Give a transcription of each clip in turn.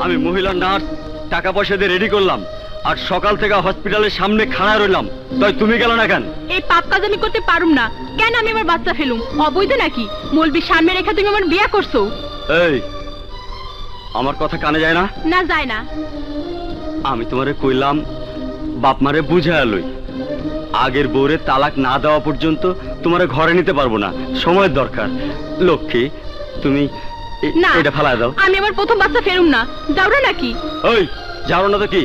আমি মহিলা নার্স টাকা পয়সা দিয়ে রেডি করলাম, আর সকাল থেকে হসপিটালের সামনে খাড়া রইলাম, তাই তুমি গেল না কেন? এই পাপ কাজ আমি করতে পারুম না। কেন আমি আমার বাচ্চা ফেলুম? অবৈধ নাকি? মৌলবীর সামনে রেখে তুমি আমার বিয়ে করছো? এই, আমার কথা কানে যায় না? না, যায় না। আমি তোমারে কইলাম বাপ মারে বুঝায় লই, আগের বউরে তালাক না দেওয়া পর্যন্ত তোমারে ঘরে নিতে পারবো না, সময়ের দরকার। লক্ষ্মী, তুমি এটা ফালায় দাও। আমি আমার প্রথম বাচ্চা ফেরুম না। যাওরা নাকি? ওই যাও না তো কি?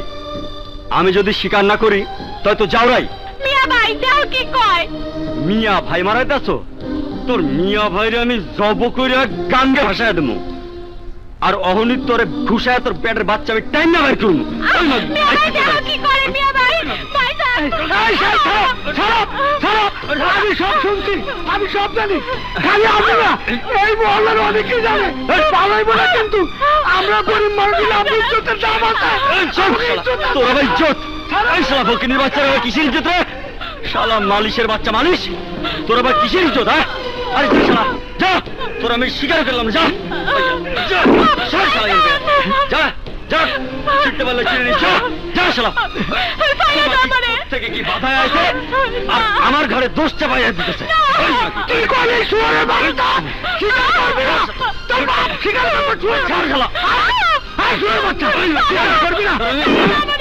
আমি যদি স্বীকার না করি তাই তো যাওরাই। মিয়া ভাই দেও কি কয়? মিয়া ভাই মারাইতেছো? তোর মিয়া ভাইরে আমি জব করে গাঙ্গে ভাসায় দেবো, আর অহনিত তোরে ঘুষায় তোর পেটের বাচ্চা আমি টাইম না বের করবো। আমি সব শুনছি, আমি সব জানি, খালি আমি না, এই মহল্লার অনেকেই জানে। পালাই বলে কিন্তু আমরা গরিব মানুষের ইজ্জতের দাম আছে। তোর আবার ইজ্জত? এই শালা ফকিনীর বাচ্চা কিসের ইজ্জত রে? শালা মালিশের বাচ্চা মালিশ, তোর আবার কিসের ইজ্জত? হ্যাঁ, আরে যা শালা যা, তোর আমি স্বীকার করলাম। যা যা যা, ছুটতে পারলে ছিঁড়ে নিচ্ছ। যা শালা, থেকে কি বাধা আছে? আমার ঘরে দোষ চাপাই দিতেছে। তুই কলে শুয়ারে বাড়িটা স্বীকার করবি না? তোর বাপ স্বীকার করবে? শুয়ে ছাড় শালা। আয় শুয়ে বাচ্চা, স্বীকার করবি না?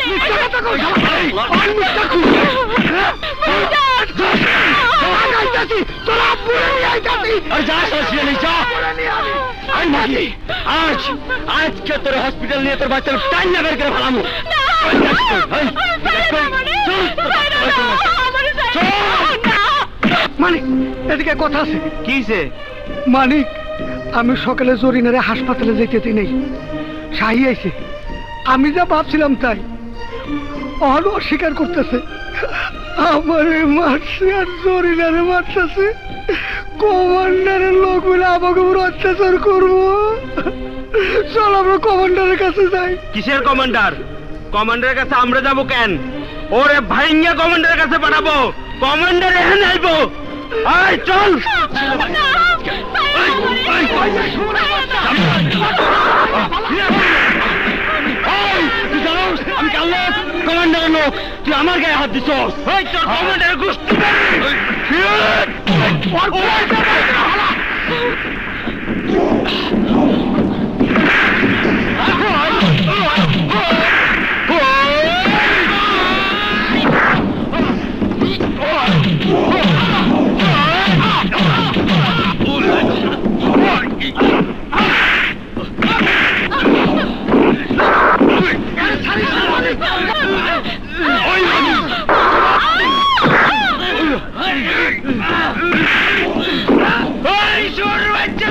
মিথ্যা কথা কই শালা, আর মিথ্যা কই। আইতাছি, তোর আব্বুরে নিয়ে আইতাছি। আর যা শালা ছিঁড়ে নিচ্ছ। আজকে তোর হসপিটাল নিয়ে তোর বাচ্চার টাইম না বের করে ফেলামো। মানিক, এদিকে কথা আছে। কিছে? মানিক, আমি সকালে জরিনারে হাসপাতালে যেতে নেই, শাহি আইছে। আমি যা ভাবছিলাম তাই, অহন অস্বীকার করতেছে। আমারে মারছে আর জরিনারে মারতেছে। কমান্ডারের লোক বলে আমাকে পুরো অত্যাচার করবো। চল আমরা কমান্ডারের কাছে যাই। কিসের কমান্ডার? কমান্ডারের কাছে আমরা যাবো কেন? ওরে ভাইঙ্গা কমান্ডারের কাছে পাঠাবো। কমান্ডার এখানে আইবো। আয় চল। আমি কাল্লা কমান্ডারের লোক, তুই আমার গায়ে হাত দিছ। কমান্ডারের গোষ্ঠী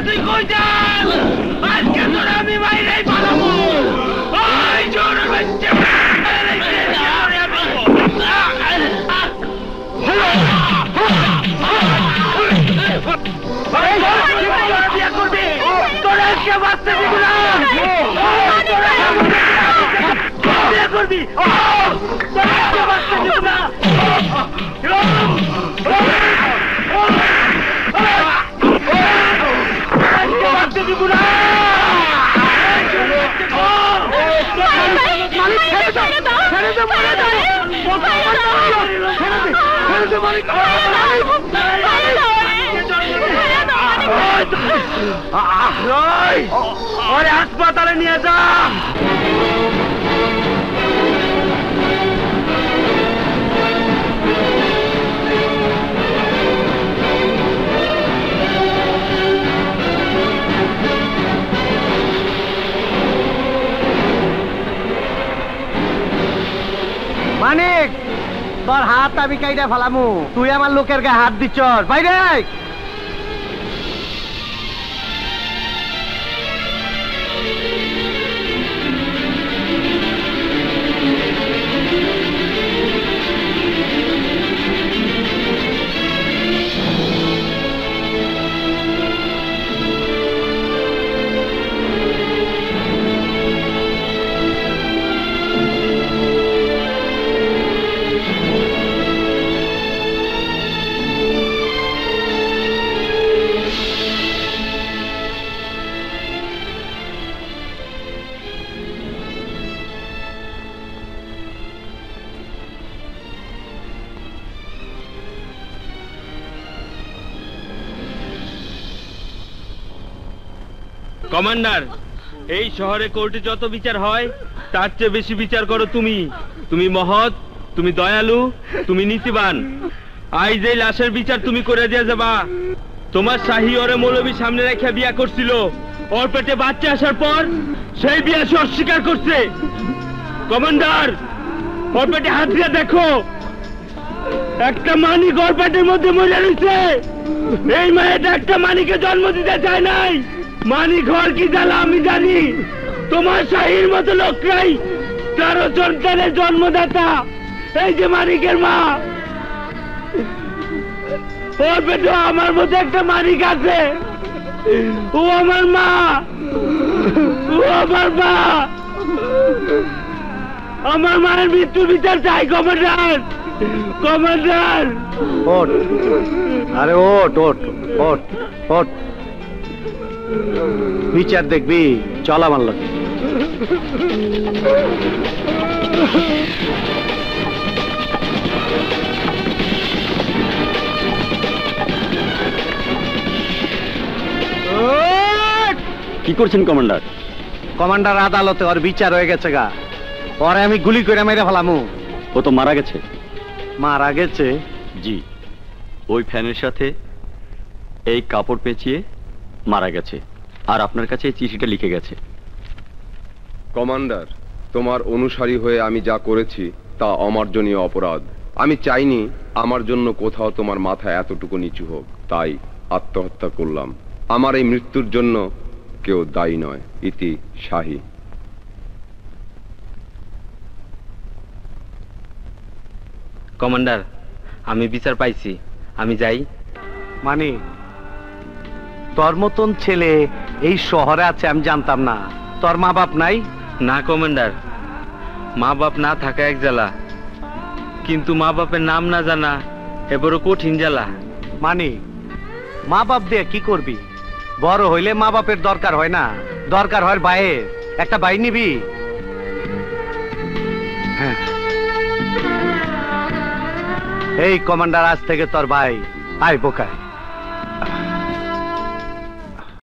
তুই কই যাস? আজকে তোর আমি বাইরে পালাবো। ওই জোর বাচ্চা করবি তোরা কে বাচ্চা দিবি না করবি বাচ্চা দিব না বাচ্চা দিব না ওরে হাসপাতালে নিয়ে যা। মানিক, তোর হাত আমি কাইটা ফেলামু, তুই আমার লোকের গায়ে হাত দিচ্ছ। বাইরে কমান্ডার, এই শহরে কোর্টে যত বিচার হয় তার চেয়ে বেশি বিচার করো তুমি। তুমি মহৎ, তুমি দয়ালু, তুমি নীতিবান। আজ এই লাশের বিচার তুমি করে দিয়ে যাবা। তোমার শাহী ওরে মৌলবী সামনে রেখে বিয়া করছিল, ওর পেটে বাচ্চা আসার পর সেই বিয়া সে অস্বীকার করছে। কমান্ডার, ওর পেটে হাত দিয়ে দেখো, একটা মানিক ওর পেটের মধ্যে মরে রয়েছে। এই মেয়েটা একটা মানিকে জন্ম দিতে চায় নাই। মানিক হওয়ার কি জ্বালা আমি জানি। তোমার শাহীর মতো লোকরাই 13 সন্তানের জন্মদাতা। এই যে মানিকের মা, ওর পেটে আমার মতো একটা মানিক আছে। ও আমার মা, ও আমার মা। আমার মায়ের মৃত্যু বিচার চাই কমান্ডার। কমান্ডার, ওঠ, আরে ওঠ ওঠ ওঠ ওঠ, বিচার দেখবি, চল আমার লোক। কি করছেন কমান্ডার? কমান্ডার, আদালতে ওর বিচার হয়ে গেছে গা। পরে আমি গুলি করে মেরে ফেলামু। ও তো মারা গেছে। মারা গেছে? জি, ওই ফ্যানের সাথে এই কাপড় পেঁচিয়ে মারা গেছে। আর আপনার কাছে এই চিঠিটা লিখে গেছে। কমান্ডার, তোমার অনুসারী হয়ে আমি যা করেছি তা অমার্জনীয় অপরাধ। আমি চাইনি আমার জন্য কোথাও তোমার মাথা এতটুকু নিচু হোক, তাই আত্মহত্যা করলাম। আমার এই মৃত্যুর জন্য কেউ দায়ী নয়। ইতি শাহী। কমান্ডার, আমি বিচার পাইছি, আমি যাই। মানে তোর মতন ছেলে এই শহরে আছে আমি জানতাম না। তোর মা বাপ নাই? না কমান্ডার, মা বাপ না থাকা এক জ্বালা, কিন্তু মা বাপের নাম না জানা এ বড় কঠিন জ্বালা। মানে মা বাপ দিয়ে কি করবি? বড় হইলে মা বাপের দরকার হয় না, দরকার হয় ভাইয়ের। একটা ভাই নিবি? হ্যাঁ, এই কমান্ডার আজ থেকে তোর ভাই। আয় বোকায়।